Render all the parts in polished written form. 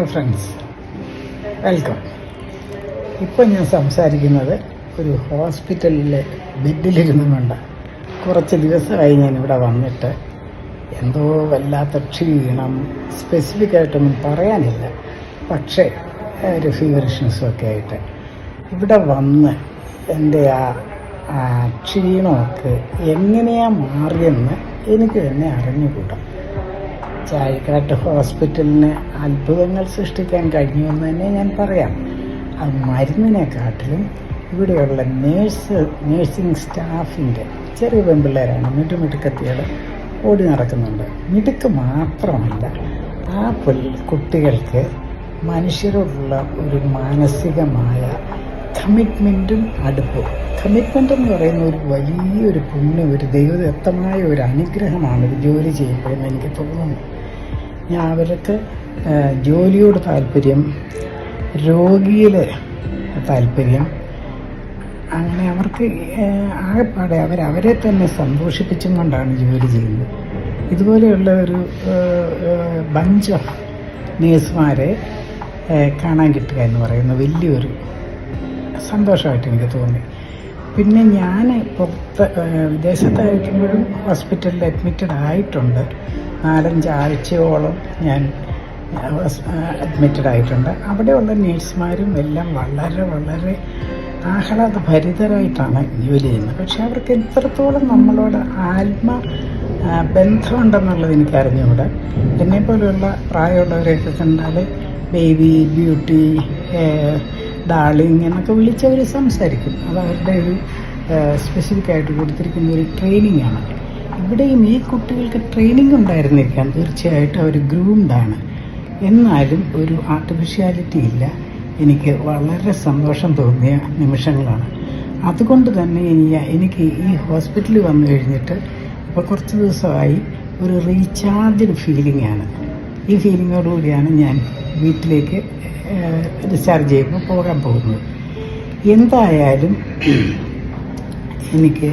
Hello friends, welcome. ഇപ്പം ഞാൻ സംസാരിക്കുന്നത് ഒരു ഹോസ്പിറ്റലിലെ ബെഡിലിരുന്നുകൊണ്ട്. കുറച്ച് ദിവസമായി ഞാനിവിടെ വന്നിട്ട് എന്തോ വല്ലാത്ത ക്ഷീണം, സ്പെസിഫിക്കായിട്ടൊന്നും പറയാനില്ല, പക്ഷേ ഒരു ഫീവറിഷ്നസ്സൊക്കെ ആയിട്ട് ഇവിടെ വന്ന് എൻ്റെ ആ ക്ഷീണമൊക്കെ എങ്ങനെയാണ് മാറിയെന്ന് എനിക്ക് തന്നെ അറിഞ്ഞുകൂടാ. ചാഴിക്കാട്ട് ഹോസ്പിറ്റലിന് അത്ഭുതങ്ങൾ സൃഷ്ടിക്കാൻ കഴിയുമെന്ന് തന്നെ ഞാൻ പറയാം. അത് മരുന്നിനെക്കാട്ടിലും ഇവിടെയുള്ള നേഴ്സിംഗ് സ്റ്റാഫിൻ്റെ ചെറിയ പെൺപിള്ളേരാണ്, മിടുക്കത്തികൾ ഓടി നടക്കുന്നുണ്ട്. മിടുക്ക് മാത്രമല്ല, ആ കുട്ടികൾക്ക് മനുഷ്യരോടുള്ള ഒരു മാനസികമായ കമ്മിറ്റ്മെൻറ്റും അടുപ്പും. കമ്മിറ്റ്മെൻ്റ് എന്ന് പറയുന്ന ഒരു വലിയൊരു പുണ്യം, ഒരു ദൈവദത്തമായ ഒരു അനുഗ്രഹമാണ് ഇത് ജോലി ചെയ്യുമ്പോഴെന്ന് എനിക്ക് തോന്നുന്നു. അവർക്ക് ജോലിയോട് താല്പര്യം, രോഗിയിൽ താല്പര്യം, അങ്ങനെ അവർക്ക് ആകെപ്പാടെ അവരെ തന്നെ സന്തോഷിപ്പിച്ചും കൊണ്ടാണ് ജോലി ചെയ്യുന്നത്. ഇതുപോലെയുള്ള ഒരു ബഞ്ച് ഓഫ് നേഴ്സുമാരെ കാണാൻ കിട്ടുക എന്ന് പറയുന്ന വലിയൊരു സന്തോഷമായിട്ട് എനിക്ക് തോന്നി. പിന്നെ ഞാൻ പുറത്ത് വിദേശത്തായിരിക്കുമ്പോഴും ഹോസ്പിറ്റലിൽ അഡ്മിറ്റഡ് ആയിട്ടുണ്ട്. 4-5 ആഴ്ചയോളം ഞാൻ അഡ്മിറ്റഡ് ആയിട്ടുണ്ട്. അവിടെയുള്ള നേഴ്സുമാരും എല്ലാം വളരെ വളരെ ആഹ്ലാദഭരിതരായിട്ടാണ് ജോലി ചെയ്യുന്നത്. പക്ഷെ അവർക്ക് എത്രത്തോളം നമ്മളോട് ബന്ധമുണ്ടെന്നുള്ളത് എനിക്ക് അറിഞ്ഞുകൂടാ. എന്നെപ്പോലെയുള്ള പ്രായമുള്ളവരെയൊക്കെ കണ്ടാൽ ബേബി, ബ്യൂട്ടി, ഡാർലിങ് എന്നൊക്കെ വിളിച്ചവർ സംസാരിക്കും. അത് അവരുടെ ഒരു സ്പെസിഫിക്കായിട്ട് കൊടുത്തിരിക്കുന്ന ഒരു ട്രെയിനിങ് ആണ്. ഇവിടെയും ഈ കുട്ടികൾക്ക് ട്രെയിനിങ് ഉണ്ടായിരുന്നിരിക്കാം, തീർച്ചയായിട്ടും അവർ ഗ്രൂംഡാണ്. എന്നാലും ഒരു ആർട്ടിഫിഷ്യാലിറ്റി ഇല്ല. എനിക്ക് വളരെ സന്തോഷം തോന്നിയ നിമിഷങ്ങളാണ്. അതുകൊണ്ട് തന്നെ എനിക്ക് ഈ ഹോസ്പിറ്റലിൽ വന്നു കഴിഞ്ഞിട്ട് ഇപ്പോൾ കുറച്ച് ദിവസമായി ഒരു റീചാർജ്ഡ് ഫീലിംഗ് ആണ്. ഈ ഫീലിങ്ങോടുകൂടിയാണ് ഞാൻ വീട്ടിലേക്ക് ഡിസ്ചാർജ് ചെയ്യുമ്പോൾ പോകാൻ പോകുന്നത്. എന്തായാലും എനിക്ക്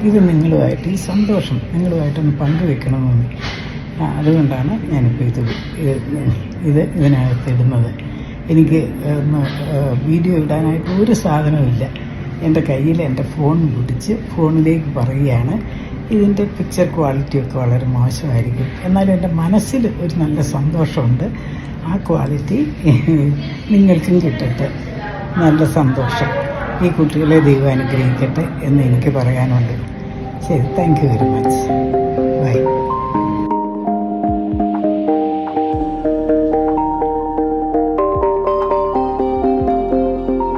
ഇത് നിങ്ങളുമായിട്ട്, ഈ സന്തോഷം നിങ്ങളുമായിട്ടൊന്ന് പങ്കുവെക്കണമെന്ന്, അതുകൊണ്ടാണ് ഞാനിപ്പോൾ ഇതിനകത്ത് ഇടുന്നത്. എനിക്ക് വീഡിയോ ഇടാനായിട്ട് ഒരു സാധനവുമില്ല. എൻ്റെ കയ്യിൽ എൻ്റെ ഫോൺ പിടിച്ച് ഫോണിലേക്ക് പറയുകയാണ്. ഇതിൻ്റെ പിക്ചർ ക്വാളിറ്റിയൊക്കെ വളരെ മോശമായിരിക്കും, എന്നാലും എൻ്റെ മനസ്സിൽ ഒരു നല്ല സന്തോഷമുണ്ട്. ആ ക്വാളിറ്റി നിങ്ങൾക്കും കിട്ടട്ടെ. നല്ല സന്തോഷം. ഈ കുട്ടികളെ ദൈവം അനുഗ്രഹിക്കട്ടെ എന്ന് എനിക്ക് പറയാനുണ്ട്. ശരി, താങ്ക് യു വെരി മച്ച്.